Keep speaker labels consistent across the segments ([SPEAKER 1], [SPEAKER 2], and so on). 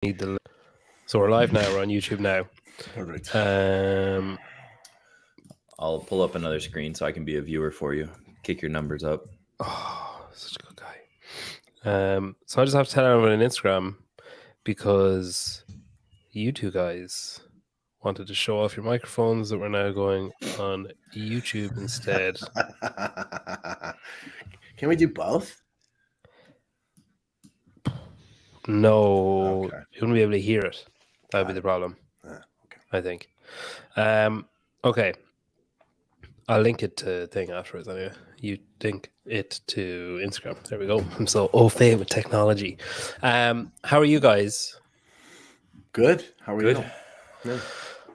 [SPEAKER 1] need the. So we're live now. We're on YouTube now.
[SPEAKER 2] Perfect.
[SPEAKER 3] I'll pull up another screen so I can be a viewer for you. Kick your numbers up.
[SPEAKER 1] Oh, such a good guy. So I just have to tell everyone on Instagram because you two guys wanted to show off your microphones that we're now going on YouTube instead.
[SPEAKER 2] Can we do both?
[SPEAKER 1] No,
[SPEAKER 2] Okay.
[SPEAKER 1] you wouldn't be able to hear it. That would be the problem.
[SPEAKER 2] Okay.
[SPEAKER 1] I think. Okay. I'll link it to thing afterwards anyway. You link it to Instagram. There we go. I'm so au fait with technology. How are you guys?
[SPEAKER 2] Good. How are you?
[SPEAKER 3] Good.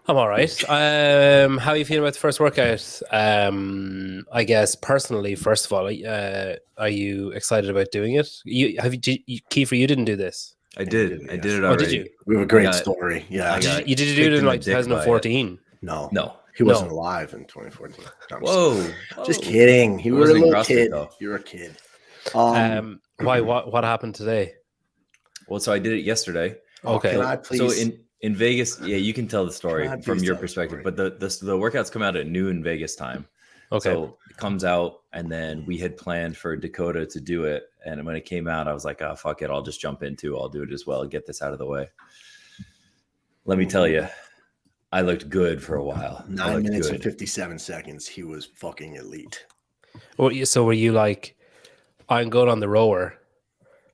[SPEAKER 1] I'm all right. How are you feeling about the first workout? I guess personally, first of all, are you excited about doing it? Kiefer, you didn't do this.
[SPEAKER 3] I did it
[SPEAKER 1] Oh,
[SPEAKER 3] already.
[SPEAKER 1] did you?
[SPEAKER 2] We have a great story. Yeah.
[SPEAKER 1] You did do it in like 2014?
[SPEAKER 2] No. He wasn't alive in 2014.
[SPEAKER 3] Whoa.
[SPEAKER 2] Just kidding. He was a little kid.
[SPEAKER 3] Though.
[SPEAKER 2] You're a kid.
[SPEAKER 1] Why? What happened today?
[SPEAKER 3] Well, so I did it yesterday.
[SPEAKER 1] Okay.
[SPEAKER 2] Can I please?
[SPEAKER 3] So in Vegas, yeah, you can tell the story from your perspective, but the workouts come out at noon Vegas time.
[SPEAKER 1] Okay.
[SPEAKER 3] So it comes out, and then we had planned for Dakota to do it, and when it came out, I was like, "Oh, fuck it, I'll just jump in too. I'll do it as well and get this out of the way." Let me tell you, I looked good for a while.
[SPEAKER 2] 9 minutes and 57 seconds. He was fucking elite.
[SPEAKER 1] Well, so were you like, I'm good on the rower,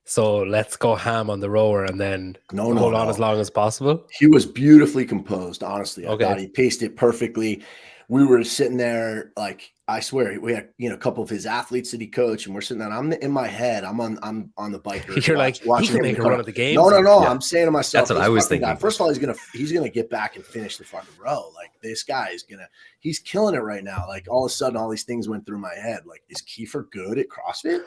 [SPEAKER 1] so let's go ham on the rower and then hold on as long as possible?
[SPEAKER 2] He was beautifully composed, honestly. I
[SPEAKER 1] Okay.
[SPEAKER 2] thought he paced it perfectly. We were sitting there, like, I swear, we had a couple of his athletes that he coached, and we're sitting there. I'm in my head. I'm on the biker.
[SPEAKER 1] You're like, he can make a run of the game.
[SPEAKER 2] No.
[SPEAKER 3] Yeah.
[SPEAKER 2] I'm saying to myself,
[SPEAKER 3] that's what I was thinking.
[SPEAKER 2] Guy, first of all, he's gonna get back and finish the fucking row. Like, this guy is he's killing it right now. Like, all of a sudden, all these things went through my head. Like, is Kiefer good at CrossFit?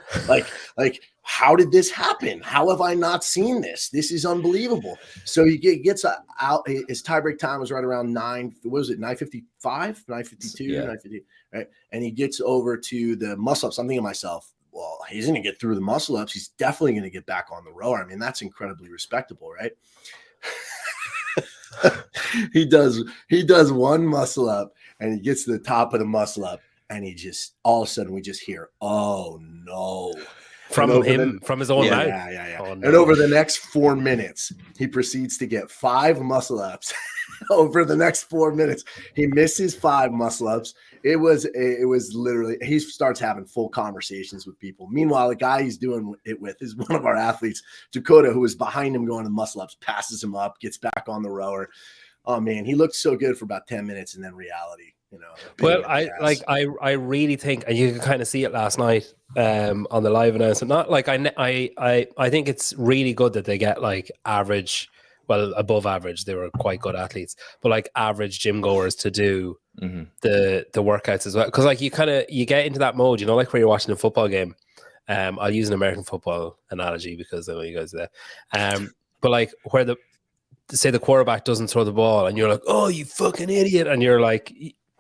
[SPEAKER 2] Like, how did this happen? How have I not seen this? This is unbelievable. So he gets out. His tiebreak time was right around 9:55, 9:52,
[SPEAKER 3] Yeah.
[SPEAKER 2] 9:50, right? And he gets over to the muscle ups. I'm thinking to myself, well, he's going to get through the muscle ups. He's definitely going to get back on the rower. I mean, that's incredibly respectable, right? He does one muscle up, and he gets to the top of the muscle up, and he just, all of a sudden, we just hear, oh no.
[SPEAKER 1] From his own mouth.
[SPEAKER 2] Yeah.
[SPEAKER 1] Oh, no.
[SPEAKER 2] And over the next 4 minutes, he proceeds to get 5 muscle ups. Over the next 4 minutes, he misses 5 muscle ups. It was literally, he starts having full conversations with people. Meanwhile, the guy he's doing it with is one of our athletes, Dakota, who was behind him going to muscle ups, passes him up, gets back on the rower. Oh man, he looked so good for about 10 minutes, and then reality.
[SPEAKER 1] Well, I really think, and you can kind of see it last night on the live announcement. Not like I think it's really good that they get like average, well, above average. They were quite good athletes, but like average gym goers to do the workouts as well. Because like you get into that mode, like where you're watching a football game. I'll use an American football analogy because I know you guys are there. But like where say the quarterback doesn't throw the ball, and you're like, oh, you fucking idiot, and you're like,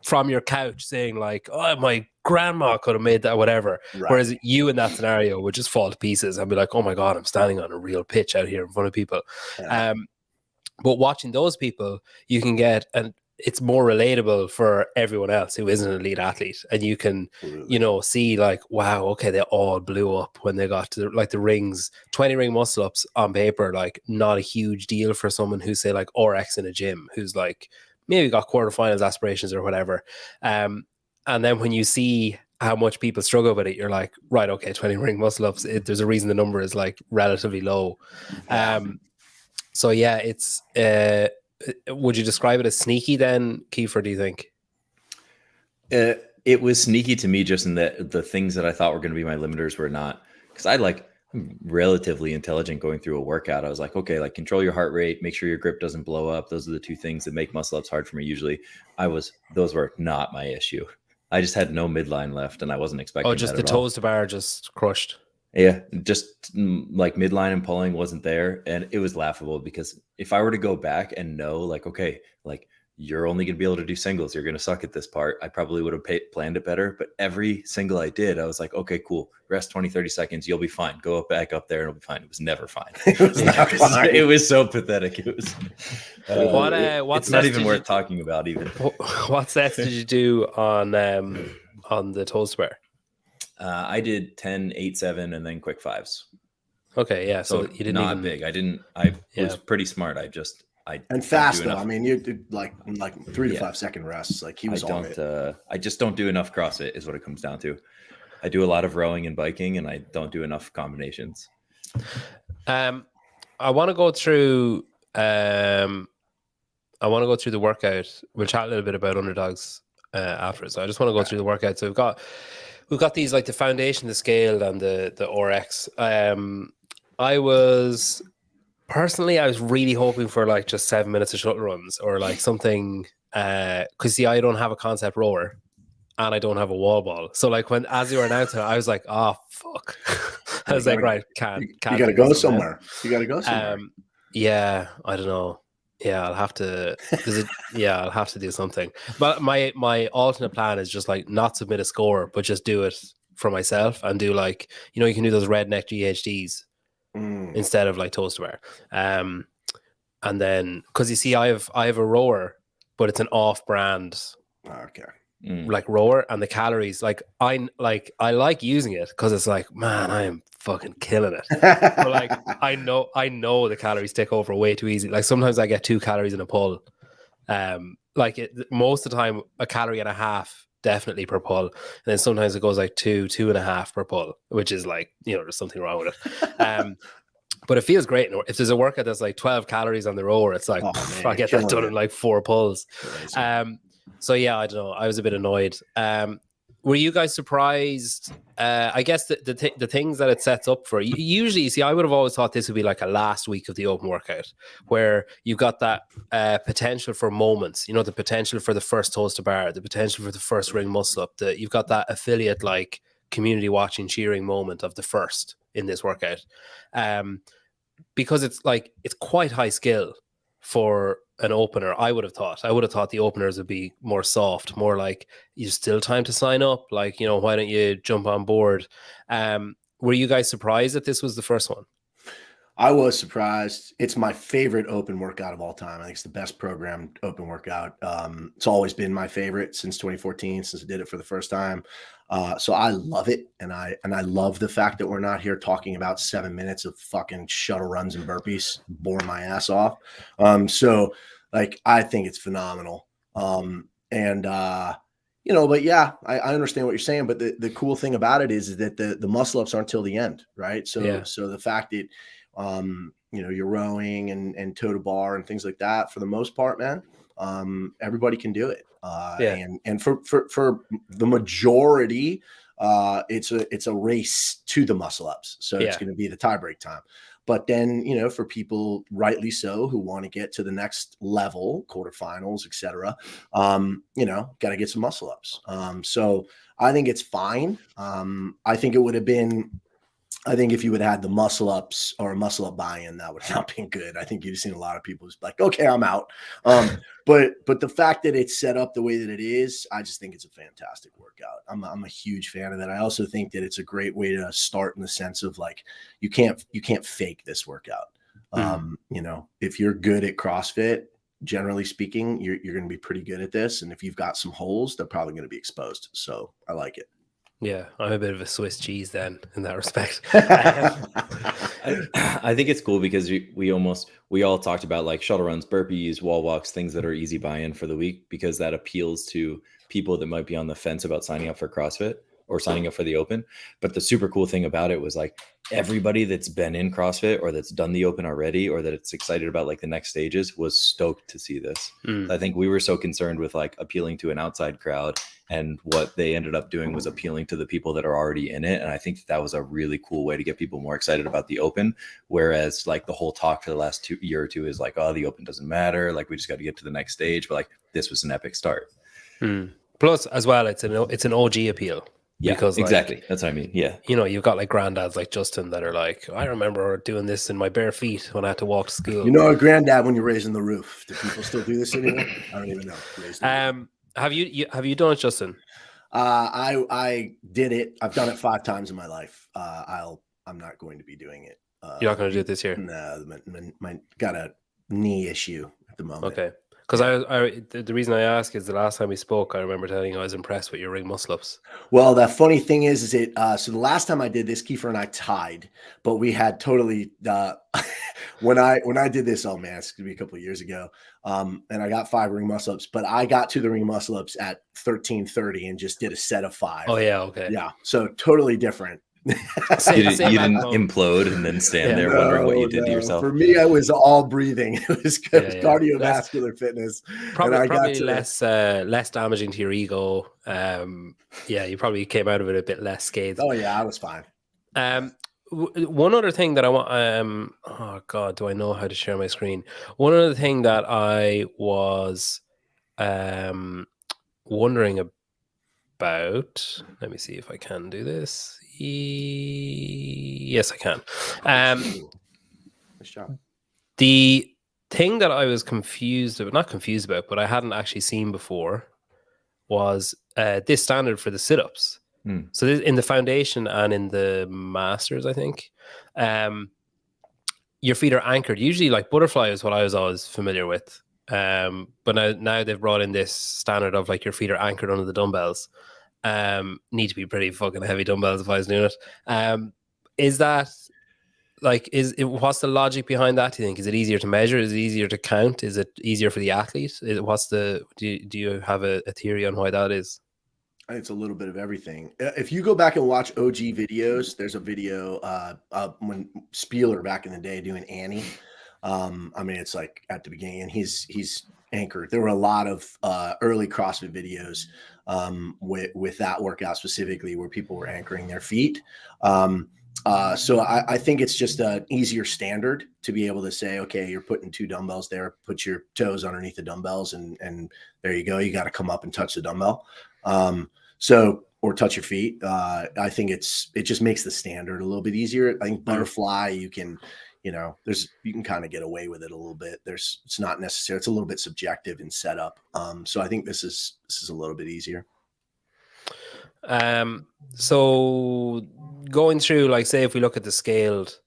[SPEAKER 1] from your couch saying like, oh, my grandma could have made that, whatever. Right. Whereas you in that scenario would just fall to pieces and be like, oh my God, I'm standing on a real pitch out here in front of people. Yeah. But watching those people, you can get, and it's more relatable for everyone else who isn't an elite athlete. And you can, see like, wow, okay, they all blew up when they got to the rings, 20 ring muscle ups on paper, like not a huge deal for someone who's say like RX in a gym, who's like, maybe got quarterfinals aspirations or whatever. And then when you see how much people struggle with it, you're like, right, okay, 20 ring muscle ups. There's a reason the number is like relatively low. So yeah, it's, would you describe it as sneaky then, Kiefer, do you think?
[SPEAKER 3] It was sneaky to me just in that the things that I thought were going to be my limiters were not, because I'm relatively intelligent going through a workout. I was like, okay, like control your heart rate, make sure your grip doesn't blow up. Those are the 2 things that make muscle ups hard for me. Usually those were not my issue. I just had no midline left and I wasn't expecting
[SPEAKER 1] just
[SPEAKER 3] that
[SPEAKER 1] the toes to bar just crushed.
[SPEAKER 3] Yeah. Just like midline and pulling wasn't there. And it was laughable because if I were to go back and know like, okay, like you're only going to be able to do singles. You're going to suck at this part. I probably would have planned it better, but every single I did, I was like, okay, cool. Rest 20, 30 seconds. You'll be fine. Go back up there and it'll be fine. It was never fine. It was so pathetic. It was, it's not even worth talking about even.
[SPEAKER 1] What sets did you do on the toast bar?
[SPEAKER 3] I did 10, 8, 7, and then quick 5s.
[SPEAKER 1] Okay. Yeah. So you didn't
[SPEAKER 3] not big. I was pretty smart.
[SPEAKER 2] And fast though. I mean, you did like 3 to 5 second rests. Like he was on it.
[SPEAKER 3] I just don't do enough CrossFit is what it comes down to. I do a lot of rowing and biking, and I don't do enough combinations.
[SPEAKER 1] I want to go through. I want to go through the workout. We'll chat a little bit about underdogs after. So I just want to go through the workout. So we've got these like the foundation, the scale, and the RX. I was really hoping for like just 7 minutes of shuttle runs or like something. Because see, I don't have a concept rower. And I don't have a wall ball. So like as you were announcing it, I was like, oh fuck. I was like, right, can't.
[SPEAKER 2] You gotta go somewhere. You gotta go somewhere.
[SPEAKER 1] Yeah, I don't know. Yeah, I'll have to I'll have to do something. But my alternate plan is just like not submit a score, but just do it for myself and do like, you can do those redneck GHDs instead of like toast bar. And then because you see I have a rower, but it's an off brand.
[SPEAKER 2] Okay.
[SPEAKER 1] Like rower, and the calories I like using it because it's like, man, I am fucking killing it. But like I know the calories take over way too easy. Like sometimes I get 2 calories in a pull. Most of the time a calorie and a half definitely per pull, and then sometimes it goes like 2.5 per pull, which is like, there's something wrong with it. But it feels great. If there's a workout that's like 12 calories on the rower, it's like, I get that done in like 4 pulls. So yeah, I don't know. I was a bit annoyed. Were you guys surprised? I guess the things that it sets up for. Usually, see, I would have always thought this would be like a last week of the open workout, where you've got that potential for moments. The potential for the first toast to bar, the potential for the first ring muscle up. You've got that affiliate like community watching, cheering moment of the first in this workout, because it's quite high skill for an opener. I would have thought the openers would be more soft, more like you still time to sign up, like, why don't you jump on board? Were you guys surprised that this was the first one?
[SPEAKER 2] I was surprised. It's my favorite open workout of all time. I think it's the best programmed open workout. It's always been my favorite since 2014, since I did it for the first time. So I love it. And I love the fact that we're not here talking about 7 minutes of fucking shuttle runs and burpees, boring my ass off. So like, I think it's phenomenal. But yeah, I understand what you're saying, but the cool thing about it is that the muscle ups aren't till the end. Right. So the fact that, you're rowing and toe to bar and things like that, for the most part, man, everybody can do it. And for the majority, it's a race to the muscle ups. So it's going to be the tie break time. But then, for people rightly so who want to get to the next level, quarterfinals, etc., got to get some muscle ups. So I think it's fine. I think it would have been. I think if you would have had the muscle ups or a muscle up buy-in, that would have not been good. I think you'd have seen a lot of people just like, okay, I'm out. But the fact that it's set up the way that it is, I just think it's a fantastic workout. I'm a huge fan of that. I also think that it's a great way to start in the sense of like, you can't fake this workout. If you're good at CrossFit, generally speaking, you're going to be pretty good at this. And if you've got some holes, they're probably going to be exposed. So I like it.
[SPEAKER 1] Yeah, I'm a bit of a Swiss cheese then in that respect.
[SPEAKER 3] I think it's cool because we all talked about like shuttle runs, burpees, wall walks, things that are easy buy-in for the week, because that appeals to people that might be on the fence about signing up for CrossFit or signing up for the open. But the super cool thing about it was like everybody that's been in CrossFit or that's done the open already or that it's excited about like the next stages was stoked to see this. I think we were so concerned with like appealing to an outside crowd, and what they ended up doing was appealing to the people that are already in it. And I think that was a really cool way to get people more excited about the open. Whereas like the whole talk for the last year or two is like, oh, the open doesn't matter. Like we just got to get to the next stage. But like this was an epic start.
[SPEAKER 1] Plus as well, it's an OG appeal.
[SPEAKER 3] Yeah,
[SPEAKER 1] because
[SPEAKER 3] exactly.
[SPEAKER 1] like,
[SPEAKER 3] That's what I mean. Yeah.
[SPEAKER 1] you know, you've got like granddads like Justin that are like, I remember doing this in my bare feet when I had to walk to school.
[SPEAKER 2] You know, a granddad when you're raising the roof. Do people still do this anymore? I don't even know. Raise the roof.
[SPEAKER 1] Have you done it, Justin?
[SPEAKER 2] I did it. I've done it 5 times in my life. I'm not going to be doing it.
[SPEAKER 1] You're not going to do it this year?
[SPEAKER 2] No, my got a knee issue at the moment.
[SPEAKER 1] Okay. Because the reason I ask is the last time we spoke, I remember telling you I was impressed with your ring muscle ups.
[SPEAKER 2] Well, the funny thing is it so the last time I did this, Kiefer and I tied, but we had totally when I did this, oh man, it's gonna be a couple of years ago. And I got 5 ring muscle ups, but I got to the ring muscle ups at 13:30 and just did a set of 5.
[SPEAKER 1] Oh yeah, okay.
[SPEAKER 2] Yeah. So totally different.
[SPEAKER 3] You didn't implode and then stand there wondering what you did to yourself.
[SPEAKER 2] For me, I was all breathing. It was cardiovascular fitness.
[SPEAKER 1] Probably less damaging to your ego. You probably came out of it a bit less scathed.
[SPEAKER 2] Oh yeah, I was fine.
[SPEAKER 1] One other thing that I want, oh God, do I know how to share my screen? One other thing that I was wondering about, let me see if I can do this. Yes, I can.
[SPEAKER 2] Nice job.
[SPEAKER 1] The thing that I was not confused about, but I hadn't actually seen before was this standard for the sit-ups. So this, in the foundation and in the masters, I think, your feet are anchored. Usually like butterfly is what I was always familiar with. But now they've brought in this standard of like your feet are anchored under the dumbbells. Need to be pretty fucking heavy dumbbells if I was doing it. Is that like, what's the logic behind that? Do you think, is it easier to measure? Is it easier to count? Is it easier for the athlete? Do you have a theory on why that is?
[SPEAKER 2] I think it's a little bit of everything. If you go back and watch OG videos, there's a video when Spieler back in the day doing Annie. I mean, it's like at the beginning, and he's anchored. There were a lot of early CrossFit videos with that workout specifically where people were anchoring their feet. So I think it's just an easier standard to be able to say, okay, you're putting 2 dumbbells there, put your toes underneath the dumbbells, and there you go. You got to come up and touch the dumbbell. Or touch your feet. I think it just makes the standard a little bit easier. I think butterfly, you can kind of get away with it a little bit. It's not necessary. It's a little bit subjective in setup. So I think this is a little bit easier.
[SPEAKER 1] So going through, like, say if we look at the scaled,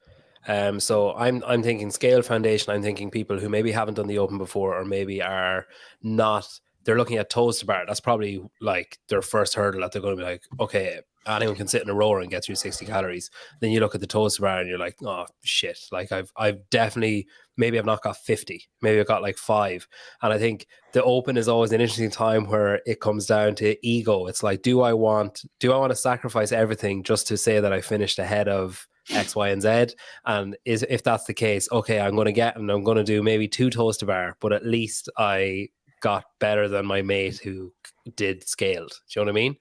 [SPEAKER 1] so I'm thinking scaled foundation. I'm thinking people who maybe haven't done the open before, or maybe are not. They're looking at toes to bar. That's probably like their first hurdle that they're going to be like, okay, anyone can sit in a rower and get through 60 calories. Then you look at the toes to bar and you're like, oh shit. Like I've definitely, maybe I've not got 50, maybe I've got like 5. And I think the open is always an interesting time where it comes down to ego. It's like, do I want to sacrifice everything just to say that I finished ahead of X, Y, and Z? And if that's the case, okay, I'm going to do maybe 2 toes to bar, but at least I got better than my mate who did scaled. Do you know what I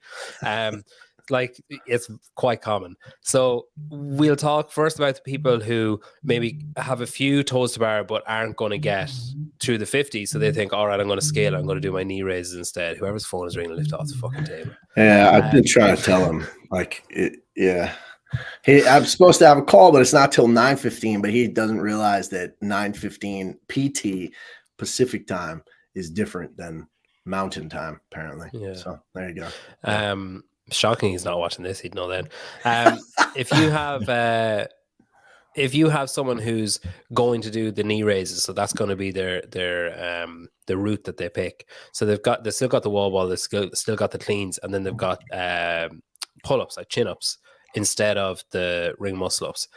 [SPEAKER 1] mean? Like, it's quite common. So we'll talk first about the people who maybe have a few toes to bar but aren't going to get through the 50. So they think, all right, I'm going to scale. I'm going to do my knee raises instead. Whoever's phone is ringing, lift off the fucking table.
[SPEAKER 2] Yeah, I've been trying to tell him, like, yeah. Hey, I'm supposed to have a call, but it's not till 9:15. But he doesn't realize that 9:15 PT Pacific time is different than Mountain time, apparently. Yeah. So there you go.
[SPEAKER 1] Shocking he's not watching this. He'd know then. If you have someone who's going to do the knee raises, so that's going to be their the route that they pick. So they still got the wall ball, they've still got the cleans, and then they've got pull-ups, like chin-ups, instead of the ring muscle-ups.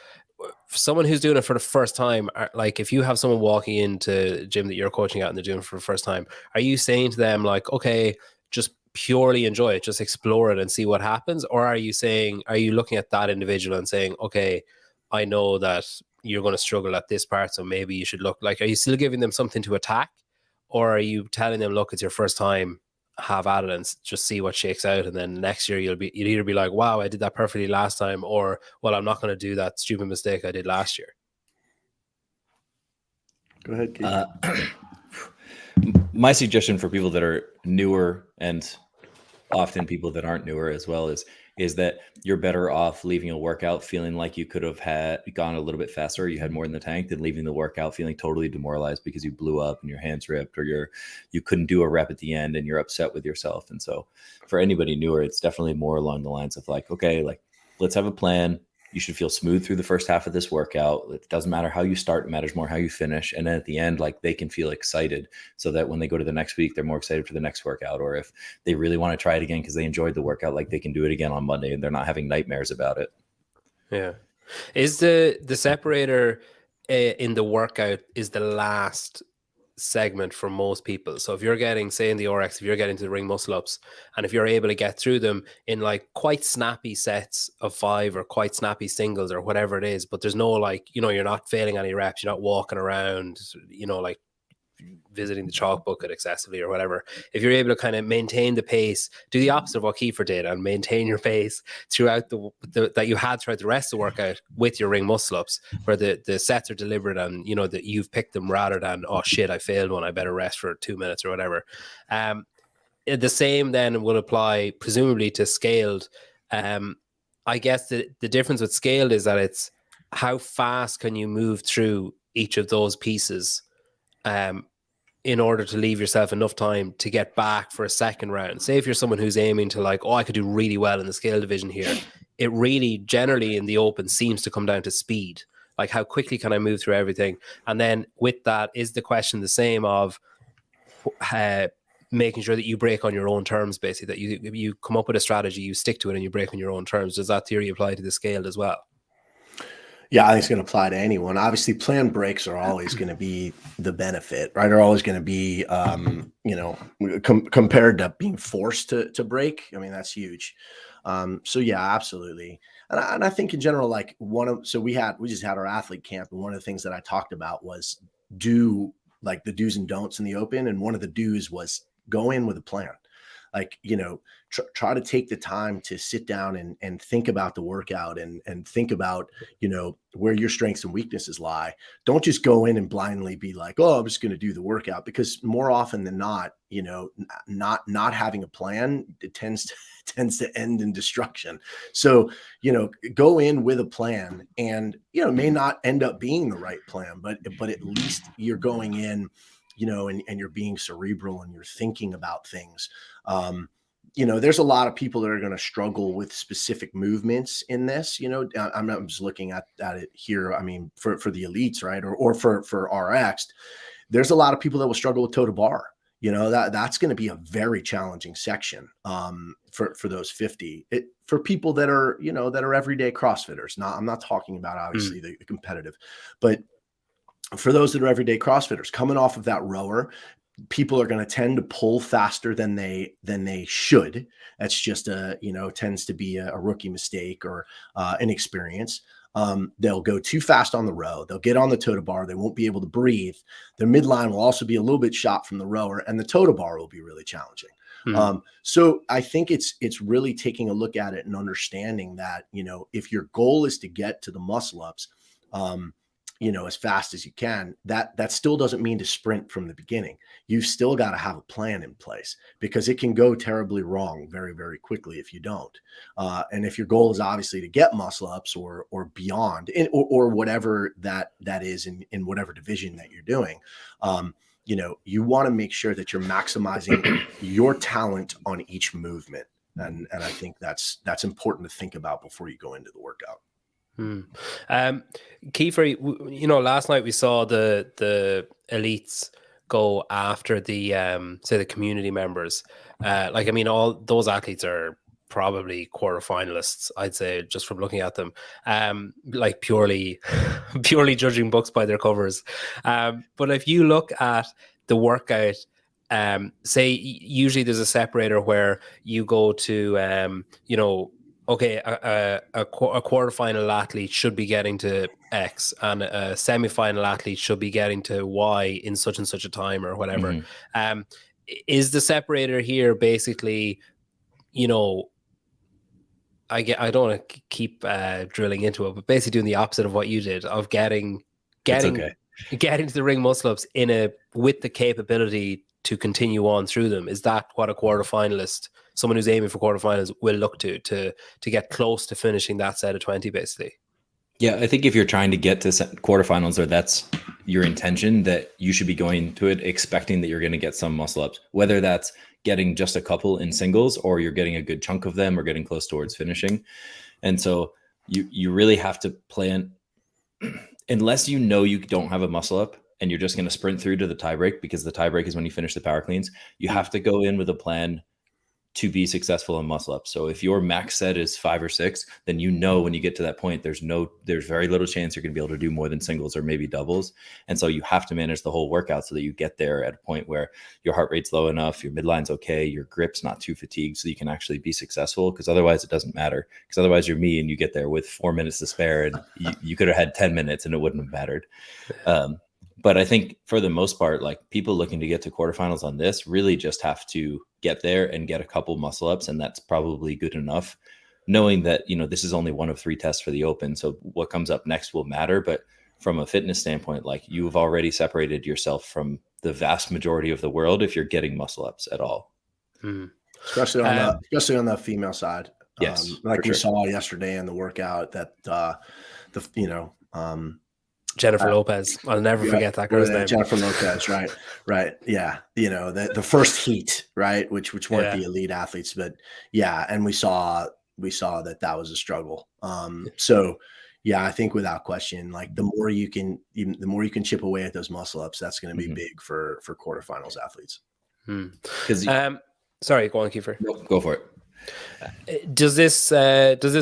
[SPEAKER 1] For someone who's doing it for the first time, like if you have someone walking into the gym that you're coaching at and they're doing it for the first time, are you saying to them like, okay, just purely enjoy it, just explore it and see what happens? Or are you looking at that individual and saying, okay, I know that you're going to struggle at this part, so maybe you should look, like, are you still giving them something to attack? Or are you telling them, look, it's your first time, have at it and just see what shakes out, and then next year you'll either be like, wow, I did that perfectly last time, or, well, I'm not going to do that stupid mistake I did last year?
[SPEAKER 2] Go ahead, Keith.
[SPEAKER 3] My suggestion for people that are newer, and often people that aren't newer as well, is is that you're better off leaving a workout feeling like you could have had gone a little bit faster, or you had more in the tank, than leaving the workout feeling totally demoralized because you blew up and your hands ripped, or you couldn't do a rep at the end and you're upset with yourself. And so for anybody newer, it's definitely more along the lines of like, okay, like let's have a plan. You should feel smooth through the first half of this workout. It doesn't matter how you start, it matters more how you finish. And then at the end, like they can feel excited, so that when they go to the next week, they're more excited for the next workout. Or if they really want to try it again because they enjoyed the workout, like they can do it again on Monday and they're not having nightmares about it.
[SPEAKER 1] Yeah. Is the separator in the workout is the last segment for most people? So if you're getting, say in the RX, if you're getting to the ring muscle ups, and if you're able to get through them in like quite snappy sets of 5 or quite snappy singles or whatever it is, but there's no like, you're not failing any reps, you're not walking around, like visiting the chalk bucket excessively or whatever. If you're able to kind of maintain the pace, do the opposite of what Kiefer did and maintain your pace throughout that you had throughout the rest of the workout with your ring muscle ups, where the sets are deliberate and that you've picked them, rather than, oh shit, I failed one, I better rest for 2 minutes or whatever. The same then will apply presumably to scaled. I guess the difference with scaled is that it's how fast can you move through each of those pieces in order to leave yourself enough time to get back for a second round. Say if you're someone who's aiming to like, I could do really well in the scale division here, it really generally in the open seems to come down to speed. Like how quickly can I move through everything? And then with that, is the question the same of making sure that you break on your own terms, basically, that you come up with a strategy, you stick to it, and you break on your own terms. Does that theory apply to the scaled as well?
[SPEAKER 2] Yeah, I think it's going to apply to anyone. Obviously, planned breaks are always going to be the benefit, right? Are always going to be, compared to being forced to break. I mean, that's huge. So yeah, absolutely. And I think in general, like we just had our athlete camp, and one of the things that I talked about was like the do's and don'ts in the open. And one of the do's was go in with a plan. Like, try to take the time to sit down and think about the workout and think about, where your strengths and weaknesses lie. Don't just go in and blindly be like, oh, I'm just going to do the workout, because more often than not, not having a plan, it tends to end in destruction. So, go in with a plan, and, may not end up being the right plan, but at least you're going in, and you're being cerebral and you're thinking about things. There's a lot of people that are going to struggle with specific movements in this. I'm just looking at it here. I mean, for the elites, right? Or for RX, there's a lot of people that will struggle with toe to bar. That's going to be a very challenging section for those 50. For people that are, that are everyday CrossFitters. I'm not talking about obviously the competitive, but for those that are everyday CrossFitters coming off of that rower, people are going to tend to pull faster than they should. That's just tends to be a rookie mistake or inexperience. They'll go too fast on the row. They'll get on the toe to bar. They won't be able to breathe. Their midline will also be a little bit shot from the rower, and the toe to bar will be really challenging. So I think it's really taking a look at it and understanding that, if your goal is to get to the muscle ups, as fast as you can, that still doesn't mean to sprint from the beginning. You've still got to have a plan in place, because it can go terribly wrong very, very quickly if you don't. And if your goal is obviously to get muscle ups or beyond, or whatever that is in whatever division that you're doing, you want to make sure that you're maximizing your talent on each movement. And I think that's important to think about before you go into the workout.
[SPEAKER 1] Kiefer, last night we saw the elites go after the say the community members. All those athletes are probably quarterfinalists, I'd say, just from looking at them, like purely judging books by their covers. But if you look at the workout, say usually there's a separator where you go to okay, a quarterfinal athlete should be getting to X, and a semifinal athlete should be getting to Y in such and such a time or whatever. Is the separator here basically, I don't want to keep drilling into it, but basically doing the opposite of what you did, of getting to the ring muscle ups with the capability to continue on through them? Is that what a quarterfinalist someone who's aiming for quarterfinals will look to get close to finishing that set of 20, basically?
[SPEAKER 3] Yeah, I think if you're trying to get to quarterfinals, or that's your intention, that you should be going to it expecting that you're going to get some muscle ups, whether that's getting just a couple in singles or you're getting a good chunk of them or getting close towards finishing. And so you really have to plan, unless you know you don't have a muscle up and you're just going to sprint through to the tiebreak, because the tiebreak is when you finish the power cleans. You have to go in with a plan to be successful in muscle up. So if your max set is 5 or 6, then you know when you get to that point, there's very little chance you're going to be able to do more than singles or maybe doubles. And so you have to manage the whole workout so that you get there at a point where your heart rate's low enough, your midline's okay, your grip's not too fatigued, so you can actually be successful. Because otherwise it doesn't matter. Because otherwise you're me and you get there with 4 minutes to spare, and you could have had 10 minutes and it wouldn't have mattered. But I think for the most part, like, people looking to get to quarterfinals on this really just have to get there and get a couple muscle ups. And that's probably good enough, knowing that, this is only one of 3 tests for the Open. So what comes up next will matter. But from a fitness standpoint, like, you've already separated yourself from the vast majority of the world if you're getting muscle ups at all.
[SPEAKER 2] Especially on the female side.
[SPEAKER 3] Yes,
[SPEAKER 2] like we saw yesterday in the workout that
[SPEAKER 1] Jennifer Lopez. I'll never forget that girl's name.
[SPEAKER 2] Jennifer Lopez, right. Yeah. The first heat, right. Which weren't the elite athletes, but yeah. And we saw that was a struggle. So yeah, I think without question, like, the more you can chip away at those muscle ups, that's going to be big for quarterfinals athletes.
[SPEAKER 1] Sorry, go on, Kiefer.
[SPEAKER 3] No, go for it.
[SPEAKER 1] Does this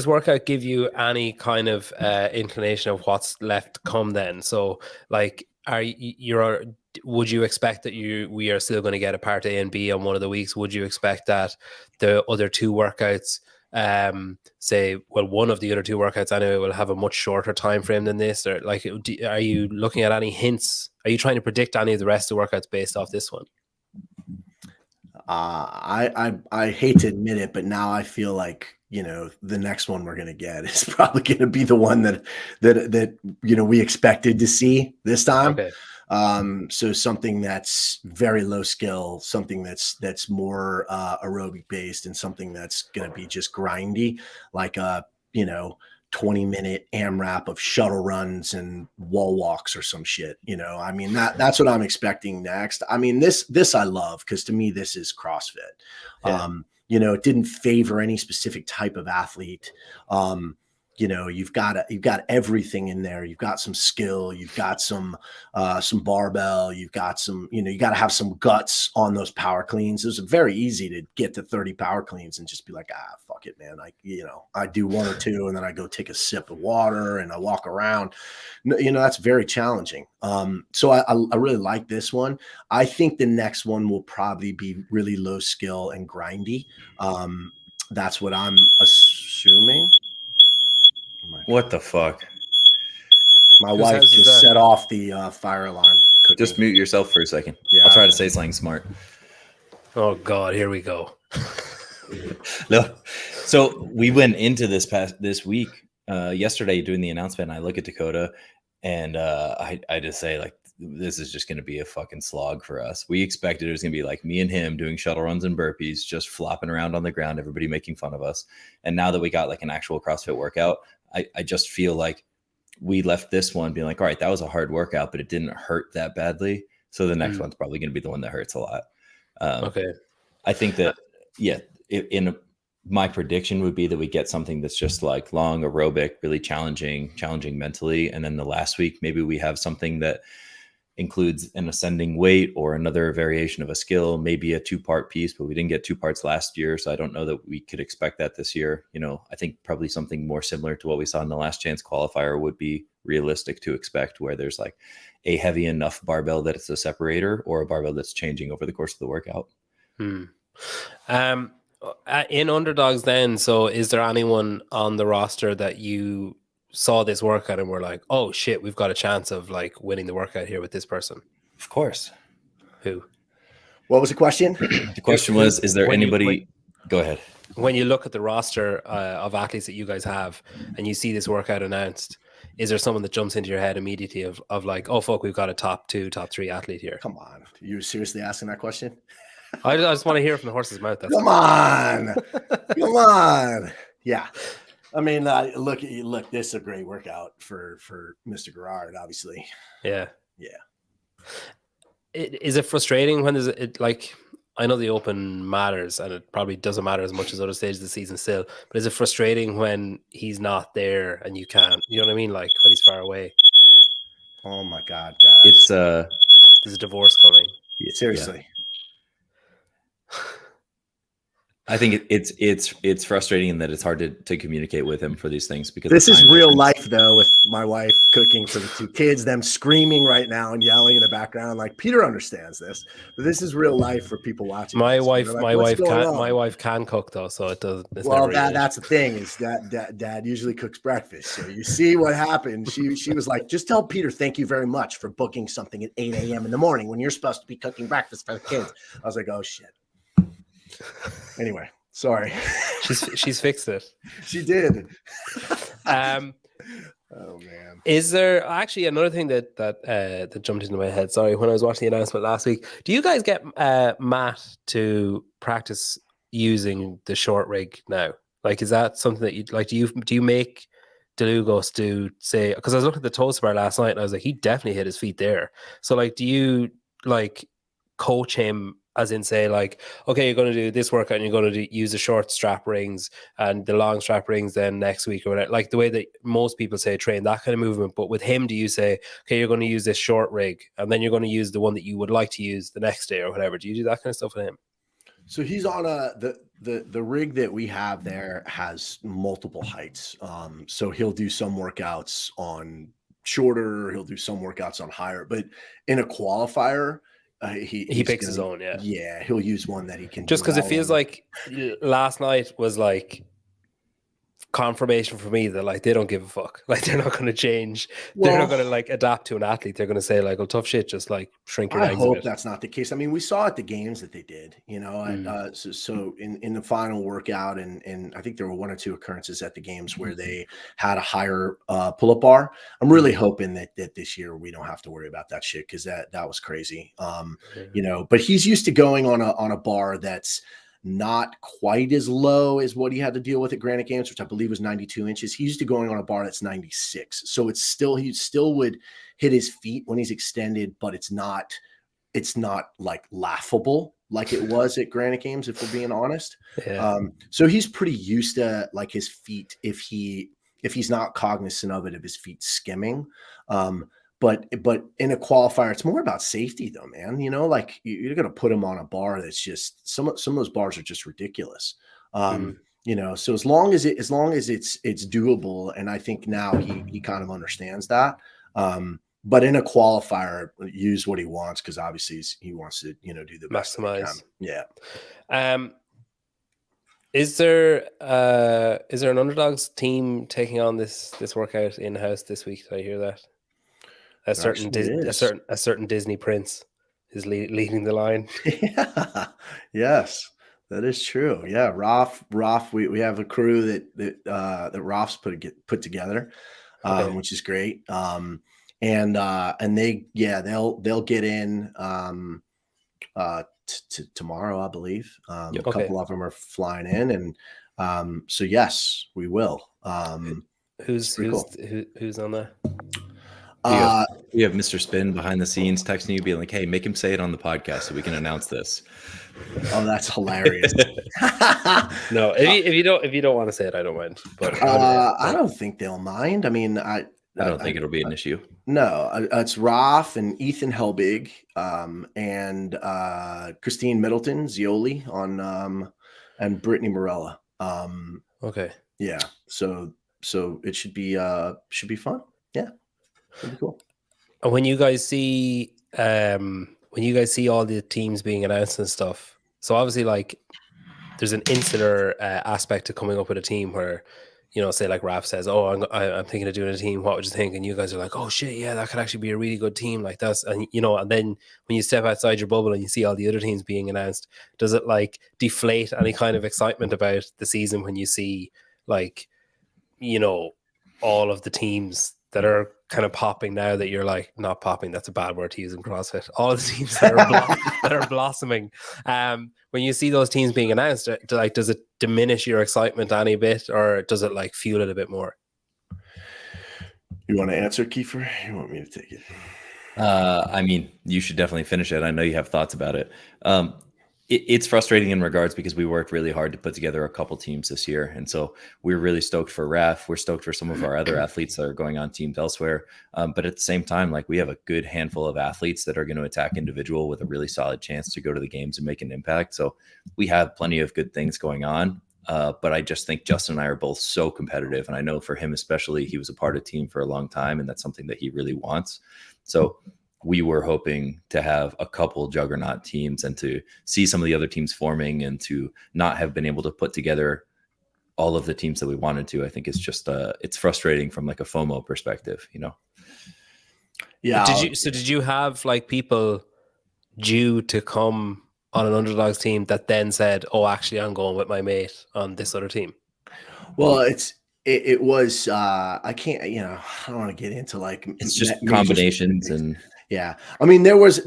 [SPEAKER 1] workout give you any kind of inclination of what's left to come then? So, like, would you expect that we are still going to get a part A and B on one of the weeks? Would you expect that the other 2 workouts, one of the other 2 workouts anyway, will have a much shorter time frame than this? Or, like, are you looking at any hints? Are you trying to predict any of the rest of the workouts based off this one?
[SPEAKER 2] I hate to admit it, but now I feel like, the next one we're going to get is probably going to be the one that we expected to see this time.
[SPEAKER 1] Okay.
[SPEAKER 2] So something that's very low skill, something that's more aerobic based, and something that's going to be just grindy, like 20-minute AMRAP of shuttle runs and wall walks or some shit. I mean, that's what I'm expecting next. I mean, this I love, because to me, this is CrossFit.
[SPEAKER 1] Yeah.
[SPEAKER 2] It didn't favor any specific type of athlete. You've got everything in there. You've got some skill, you've got some barbell, you've got some, you got to have some guts on those power cleans. It was very easy to get to 30 power cleans and just be like, fuck it, man. I do 1 or 2 and then I go take a sip of water and I walk around. That's very challenging. So I really like this one. I think the next one will probably be really low skill and grindy. That's what I'm assuming.
[SPEAKER 3] What the fuck?
[SPEAKER 2] My wife just set off the fire alarm. Cooking.
[SPEAKER 3] Just mute yourself for a second.
[SPEAKER 2] Yeah.
[SPEAKER 3] I'll try to say something smart.
[SPEAKER 1] Oh God, here we go.
[SPEAKER 3] No. So we went into this week yesterday doing the announcement, and I look at Dakota, and I just say, like, this is just going to be a fucking slog for us. We expected it was going to be like me and him doing shuttle runs and burpees, just flopping around on the ground, everybody making fun of us. And now that we got like an actual CrossFit workout, I just feel like we left this one being like, all right, that was a hard workout, but it didn't hurt that badly. So the next one's probably going to be the one that hurts a lot.
[SPEAKER 1] Okay.
[SPEAKER 3] I think that, my prediction would be that we get something that's just like long aerobic, really challenging mentally. And then the last week, maybe we have something that includes an ascending weight or another variation of a skill, maybe a 2-part piece, but we didn't get 2 parts last year. So I don't know that we could expect that this year. I think probably something more similar to what we saw in the last chance qualifier would be realistic to expect, where there's like a heavy enough barbell that it's a separator, or a barbell that's changing over the course of the workout.
[SPEAKER 1] In Underdogs then, so is there anyone on the roster that you saw this workout and were like, oh shit, we've got a chance of like winning the workout here with this person?
[SPEAKER 3] Of course.
[SPEAKER 1] Who?
[SPEAKER 2] What was the question?
[SPEAKER 3] The question was, is there anybody? Go ahead.
[SPEAKER 1] When you look at the roster of athletes that you guys have and you see this workout announced, is there someone that jumps into your head immediately of like, oh fuck, we've got a top 2, top 3 athlete here?
[SPEAKER 2] Come on. You seriously asking that question?
[SPEAKER 1] I just want to hear it from the horse's mouth. That's
[SPEAKER 2] Come on. Come on. Yeah. I mean, look, this is a great workout for Mr. Gerard, obviously.
[SPEAKER 1] Yeah.
[SPEAKER 2] Yeah.
[SPEAKER 1] Is it frustrating when there's it like I know the Open matters and it probably doesn't matter as much as other stages of the season still, but is it frustrating when he's not there and you can't, you know what I mean? Like when he's far away.
[SPEAKER 2] Oh my God, guys.
[SPEAKER 3] It's
[SPEAKER 1] There's a divorce coming.
[SPEAKER 2] Seriously.
[SPEAKER 3] I think it's frustrating in that it's hard to communicate with him for these things because
[SPEAKER 2] this is real life though, with my wife cooking for the 2 kids, them screaming right now and yelling in the background. Like Peter understands this, but this is real life for people watching.
[SPEAKER 1] My
[SPEAKER 2] this.
[SPEAKER 1] wife,
[SPEAKER 2] Like,
[SPEAKER 1] my wife can cook though, so it does.
[SPEAKER 2] Well, that's the thing is that Dad usually cooks breakfast. So you see what happened. She was like, just tell Peter thank you very much for booking something at 8 a.m. in the morning when you're supposed to be cooking breakfast for the kids. I was like, oh shit. Anyway, sorry.
[SPEAKER 1] She's fixed it.
[SPEAKER 2] She did.
[SPEAKER 1] Oh man. Is there actually another thing that jumped into my head? Sorry, when I was watching the announcement last week, do you guys get Matt to practice using the short rig now? Like, is that something that you like? Do you make DeLugos do say? Because I was looking at the toast bar last night and I was like, he definitely hit his feet there. So like, do you like coach him? As in say like, okay, you're going to do this workout and you're going to use the short strap rings and the long strap rings then next week or whatever. Like the way that most people say train that kind of movement. But with him, do you say, okay, you're going to use this short rig and then you're going to use the one that you would like to use the next day or whatever? Do you do that kind of stuff with him?
[SPEAKER 2] So he's on the rig that we have there has multiple heights. So he'll do some workouts on shorter, he'll do some workouts on higher, but in a qualifier, he
[SPEAKER 1] picks his own,
[SPEAKER 2] yeah, he'll use one that he can
[SPEAKER 1] just because it feels like last night was like confirmation for me that like they don't give a fuck, like they're not going to change, they're not going to like adapt to an athlete, they're going to say like, well, tough shit, just like shrink your legs.
[SPEAKER 2] I hope that's not the case. I mean, we saw at the games that they did, you know. So in the final workout, and I think there were 1 or 2 occurrences at the games where they had a higher pull-up bar. I'm really hoping that this year we don't have to worry about that shit because that was crazy. You know, but he's used to going on a bar that's not quite as low as what he had to deal with at Granite Games, which I believe was 92 inches. He used to going on a bar that's 96. So it's still, he still would hit his feet when he's extended, but it's not like laughable like it was at Granite Games, if we're being honest.
[SPEAKER 1] Yeah.
[SPEAKER 2] So he's pretty used to like his feet, if he's not cognizant of it, of his feet skimming. But in a qualifier, it's more about safety though, man. You know, like you're going to put him on a bar that's just some of those bars are just ridiculous. You know, so as long as it's doable, and I think now he kind of understands that. But in a qualifier, use what he wants because obviously he wants to, you know, do the best
[SPEAKER 1] maximize.
[SPEAKER 2] Yeah.
[SPEAKER 1] Is there an Underdogs team taking on this workout in house this week? Did I hear that? A certain Disney prince is leading the line.
[SPEAKER 2] Yeah. Yes, that is true. Yeah, Rolf. We have a crew that Rolf's put together, which is great. And they'll get in tomorrow, I believe. A couple of them are flying in, and so yes, we will.
[SPEAKER 1] Who's on there?
[SPEAKER 3] You have Mr. Spin behind the scenes texting you, being like, "Hey, make him say it on the podcast so we can announce this."
[SPEAKER 2] Oh, that's hilarious.
[SPEAKER 1] No, if you don't want to say it, I don't mind. But
[SPEAKER 2] I don't think they'll mind. I mean, I
[SPEAKER 3] don't think it'll be an issue.
[SPEAKER 2] No, it's Rolf and Ethan Helbig, and Christine Middleton, Zioli on, and Brittany Morella.
[SPEAKER 1] Okay.
[SPEAKER 2] Yeah. So it should be fun. Yeah. It'll be cool.
[SPEAKER 1] And when you guys see all the teams being announced and stuff, so obviously like there's an insular aspect to coming up with a team where, you know, say like Raph says, "Oh, I'm thinking of doing a team. What would you think?" And you guys are like, "Oh shit, yeah, that could actually be a really good team." Like that's, and you know, and then when you step outside your bubble and you see all the other teams being announced, does it like deflate any kind of excitement about the season when you see like, you know, all of the teams that are kind of popping now that you're like, not popping, that's a bad word to use in CrossFit. All the teams that are blossoming. When you see those teams being announced, does it diminish your excitement any bit, or does it like fuel it a bit more?
[SPEAKER 2] You want to answer, Kiefer? You want me to take it?
[SPEAKER 3] I mean, you should definitely finish it. I know you have thoughts about it. It's frustrating in regards because we worked really hard to put together a couple teams this year. And so we're really stoked for Ref. We're stoked for some of our other athletes that are going on teams elsewhere. But at the same time, like, we have a good handful of athletes that are going to attack individual with a really solid chance to go to the games and make an impact. So we have plenty of good things going on. But I just think Justin and I are both so competitive. And I know for him especially, he was a part of team for a long time, and that's something that he really wants. So we were hoping to have a couple juggernaut teams and to see some of the other teams forming, and to not have been able to put together all of the teams that we wanted to. I think it's just it's frustrating from like a FOMO perspective, you know?
[SPEAKER 2] Yeah.
[SPEAKER 1] Did you have like people due to come on an Underdogs team that then said, oh, actually I'm going with my mate on this other team?
[SPEAKER 2] Well, it was I can't, I don't want to get into like,
[SPEAKER 3] it's just combinations and
[SPEAKER 2] yeah. I mean, there was a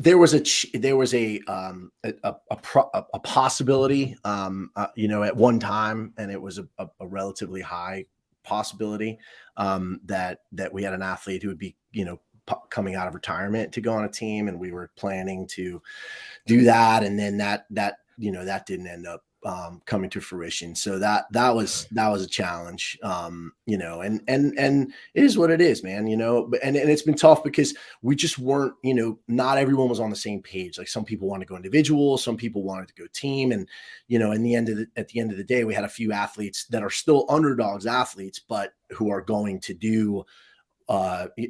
[SPEAKER 2] possibility, at one time, and it was a relatively high possibility that we had an athlete who would be, coming out of retirement to go on a team, and we were planning to do that, and then that didn't end up coming to fruition. So that was a challenge, and it is what it is, man, and it's been tough because we just weren't, not everyone was on the same page. Like, some people wanted to go individual, some people wanted to go team. And, at the end of the day, we had a few athletes that are still Underdogs athletes, but who are going to do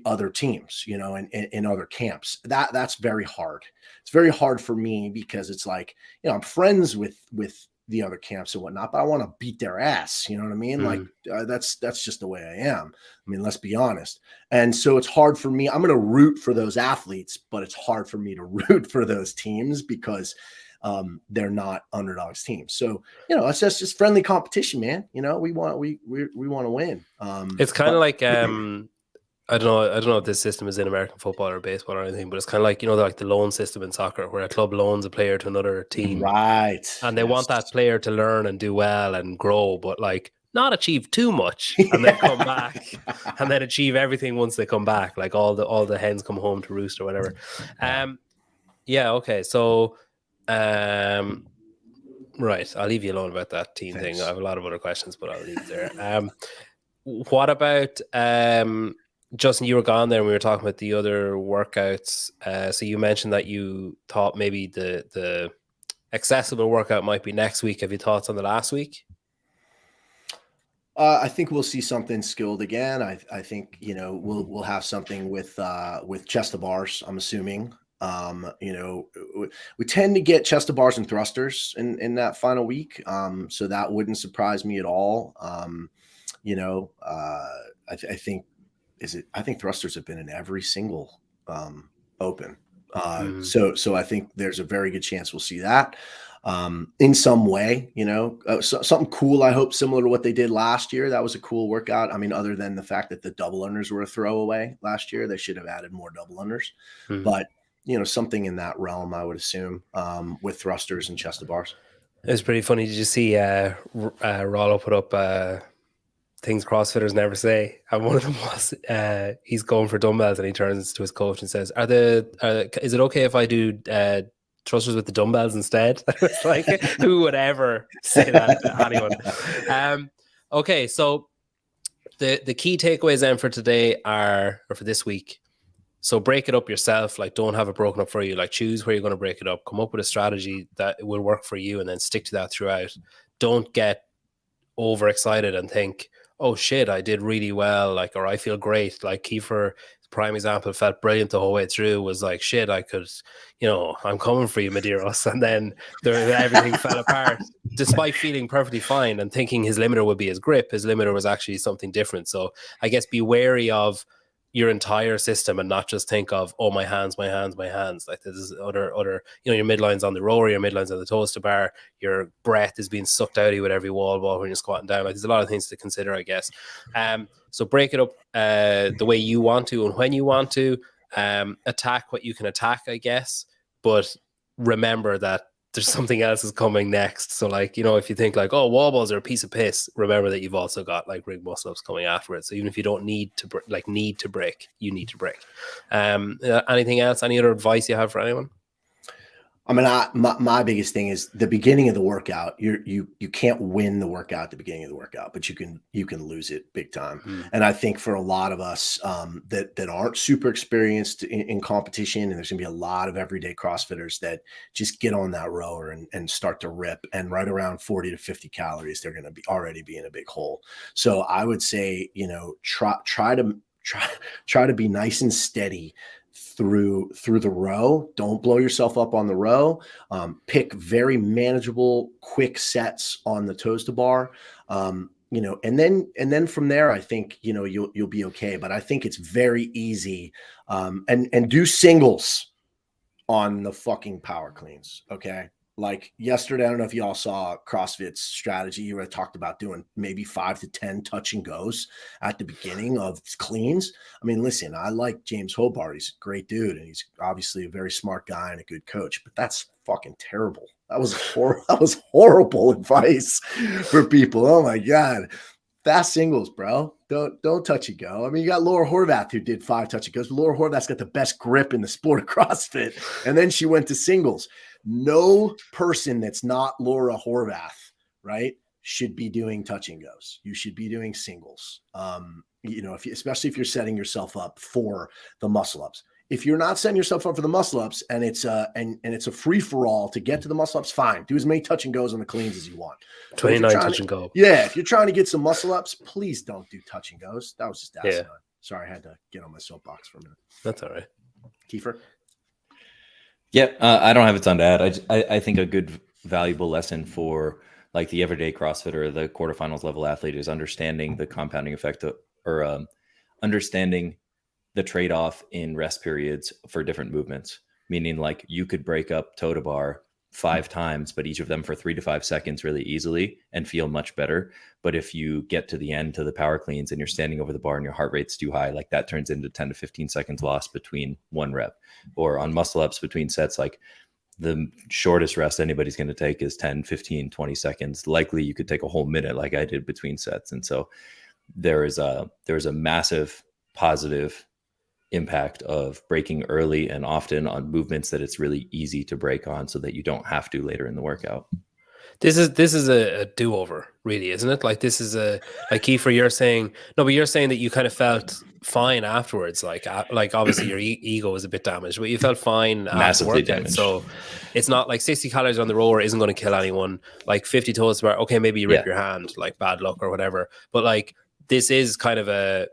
[SPEAKER 2] other teams, in other camps. That's very hard. It's very hard for me because it's like, I'm friends with the other camps and whatnot, but I want to beat their ass. You know what I mean? Like, that's just the way I am. I mean, let's be honest. And so it's hard for me. I'm going to root for those athletes, but it's hard for me to root for those teams because they're not Underdogs teams. So, it's just friendly competition, man. We want to win.
[SPEAKER 1] It's kind of like, I don't know if this system is in American football or baseball or anything, but it's kind of like, like the loan system in soccer, where a club loans a player to another team.
[SPEAKER 2] Right.
[SPEAKER 1] And they want that player to learn and do well and grow, but like not achieve too much, and then come back and then achieve everything once they come back. Like all the hens come home to roost or whatever. Yeah. Okay. So, right. I'll leave you alone about that team thing. I have a lot of other questions, but I'll leave it there. What about, Justin, you were gone there and we were talking about the other workouts. So you mentioned that you thought maybe the accessible workout might be next week. Have you thoughts on the last week?
[SPEAKER 2] I think we'll see something skilled again. I think, we'll have something with chest to bars, I'm assuming. We tend to get chest to bars and thrusters in that final week. So that wouldn't surprise me at all. I think thrusters have been in every single open. So I think there's a very good chance we'll see that in some way, something cool. I hope similar to what they did last year. That was a cool workout. I mean, other than the fact that the double unders were a throwaway last year, they should have added more double unders, but something in that realm, I would assume, with thrusters and chest to bars.
[SPEAKER 1] It's pretty funny. Did you see Rollo put up things CrossFitters never say? And one of them was he's going for dumbbells, and he turns to his coach and says, is it okay if I do thrusters with the dumbbells instead? It's like, who would ever say that to anyone? Okay, so the key takeaways then for today or for this week. So break it up yourself. Like, don't have it broken up for you. Like, choose where you're going to break it up. Come up with a strategy that will work for you, and then stick to that throughout. Don't get overexcited and think, oh shit, I did really well, like, or I feel great. Like Kiefer, prime example, felt brilliant the whole way through, was like, shit, I could, I'm coming for you, Medeiros. And then everything fell apart, despite feeling perfectly fine and thinking his limiter would be his grip. His limiter was actually something different. So I guess be wary of your entire system and not just think of, oh, my hands. Like there's other, your midlines on the rower, your midlines on the toaster bar, your breath is being sucked out of you with every wall ball when you're squatting down. Like there's a lot of things to consider, I guess. So break it up the way you want to and when you want to. Attack what you can attack, I guess, but remember that there's something else is coming next. So like, if you think like, oh, wall balls are a piece of piss, remember that you've also got like rig muscle ups coming afterwards. So even if you don't need to break, you need to break. Anything else? Any other advice you have for anyone?
[SPEAKER 2] I mean, my biggest thing is the beginning of the workout. You can't win the workout at the beginning of the workout, but you can lose it big time. And I think for a lot of us that aren't super experienced in competition, and there's gonna be a lot of everyday CrossFitters that just get on that rower and start to rip, and right around 40 to 50 calories, they're gonna be already be in a big hole. So I would say, try to be nice and steady through the row. Don't blow yourself up on the row. Pick very manageable, quick sets on the toaster bar. And then from there, I think, you'll be okay. But I think it's very easy. And do singles on the fucking power cleans. Okay. Like yesterday, I don't know if y'all saw CrossFit's strategy. You talked about doing maybe 5 to 10 touch and goes at the beginning of cleans. I mean, listen, I like James Hobart. He's a great dude, and he's obviously a very smart guy and a good coach. But that's fucking terrible. That was horrible advice for people. Oh my god, fast singles, bro. Don't touch and go. I mean, you got Laura Horvath who did 5 touch and goes. But Laura Horvath's got the best grip in the sport of CrossFit, and then she went to singles. No person that's not Laura Horvath, right, should be doing touch and goes. You should be doing singles. Especially if you're setting yourself up for the muscle ups. If you're not setting yourself up for the muscle ups and it's a free for all to get to the muscle ups, fine. Do as many touch and goes on the cleans as you want.
[SPEAKER 1] 29 touch and go.
[SPEAKER 2] Yeah, if you're trying to get some muscle ups, please don't do touch and goes. That was just asinine. Yeah. Sorry, I had to get on my soapbox for a minute.
[SPEAKER 1] That's all right.
[SPEAKER 2] Kiefer?
[SPEAKER 3] Yeah, I don't have a ton to add. I think a good valuable lesson for like the everyday CrossFitter, the quarterfinals level athlete, is understanding the compounding effect or understanding the trade-off in rest periods for different movements. Meaning like you could break up toe to bar 5 times, but each of them for 3 to 5 seconds really easily and feel much better. But if you get to the end to the power cleans and you're standing over the bar and your heart rate's too high, like that turns into 10 to 15 seconds lost between one rep. Or on muscle ups between sets, like the shortest rest anybody's going to take is 10, 15, 20 seconds. Likely you could take a whole minute like I did between sets. And so there is a massive positive impact of breaking early and often on movements that it's really easy to break on so that you don't have to later in the workout.
[SPEAKER 1] This is a do-over, really, isn't it? Like this is like Kiefer, you're saying that you kind of felt fine afterwards. Like obviously your ego was a bit damaged, but you felt fine.
[SPEAKER 3] Massively damaged.
[SPEAKER 1] So it's not like 60 calories on the rower isn't going to kill anyone. Like 50 toes bar, okay, maybe you rip your hand, like bad luck or whatever. But like this is kind of a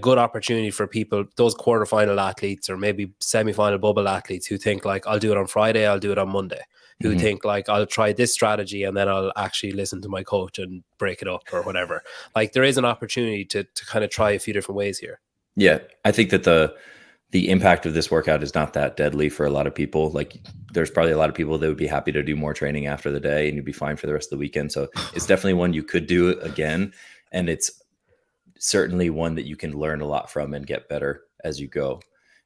[SPEAKER 1] good opportunity for people, those quarterfinal athletes or maybe semi-final bubble athletes who think like, I'll do it on Friday, I'll do it on Monday. Who think like, I'll try this strategy and then I'll actually listen to my coach and break it up or whatever. Like there is an opportunity to kind of try a few different ways here.
[SPEAKER 3] Yeah. I think that the impact of this workout is not that deadly for a lot of people. Like there's probably a lot of people that would be happy to do more training after the day and you'd be fine for the rest of the weekend. So it's definitely one you could do again. And it's certainly one that you can learn a lot from and get better as you go.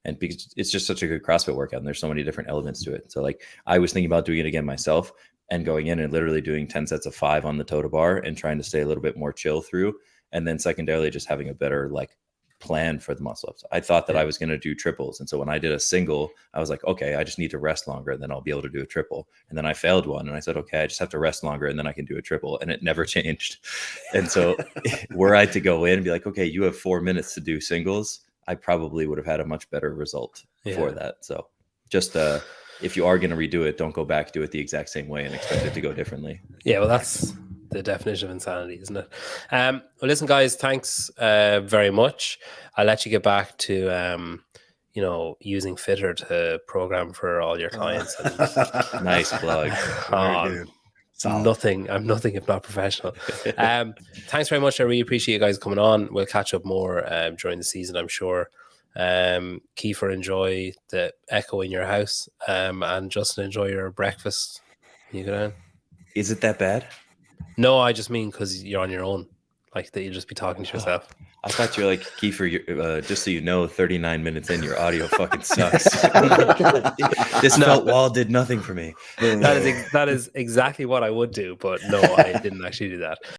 [SPEAKER 3] And because it's just such a good CrossFit workout and there's so many different elements to it. So like I was thinking about doing it again myself and going in and literally doing 10 sets of 5 on the toe bar and trying to stay a little bit more chill through. And then secondarily, just having a better like plan for the muscle ups. I thought that I was going to do triples. And so when I did a single, I was like, okay, I just need to rest longer and then I'll be able to do a triple. And then I failed one and I said, okay, I just have to rest longer and then I can do a triple. And it never changed. And so were I to go in and be like, okay, you have 4 minutes to do singles, I probably would have had a much better result for that. So just if you are going to redo it, don't go back, do it the exact same way and expect it to go differently. Yeah,
[SPEAKER 1] well, that's the definition of insanity, isn't it? Well, listen, guys, thanks very much. I'll let you get back to using Fitter to program for all your clients.
[SPEAKER 3] Nice plug.
[SPEAKER 2] Very good. Solid.
[SPEAKER 1] I'm nothing if not professional. Thanks very much. I really appreciate you guys coming on. We'll catch up more during the season, I'm sure. Kiefer, enjoy the echo in your house, and Justin, enjoy your breakfast. You go down.
[SPEAKER 3] Is it that bad?
[SPEAKER 1] No, I just mean because you're on your own, like that you'll just be talking to yourself.
[SPEAKER 3] I thought you were like, Kiefer, just so you know, 39 minutes in, your audio fucking sucks. This felt wall did nothing for me.
[SPEAKER 1] That is exactly what I would do, but no, I didn't actually do that.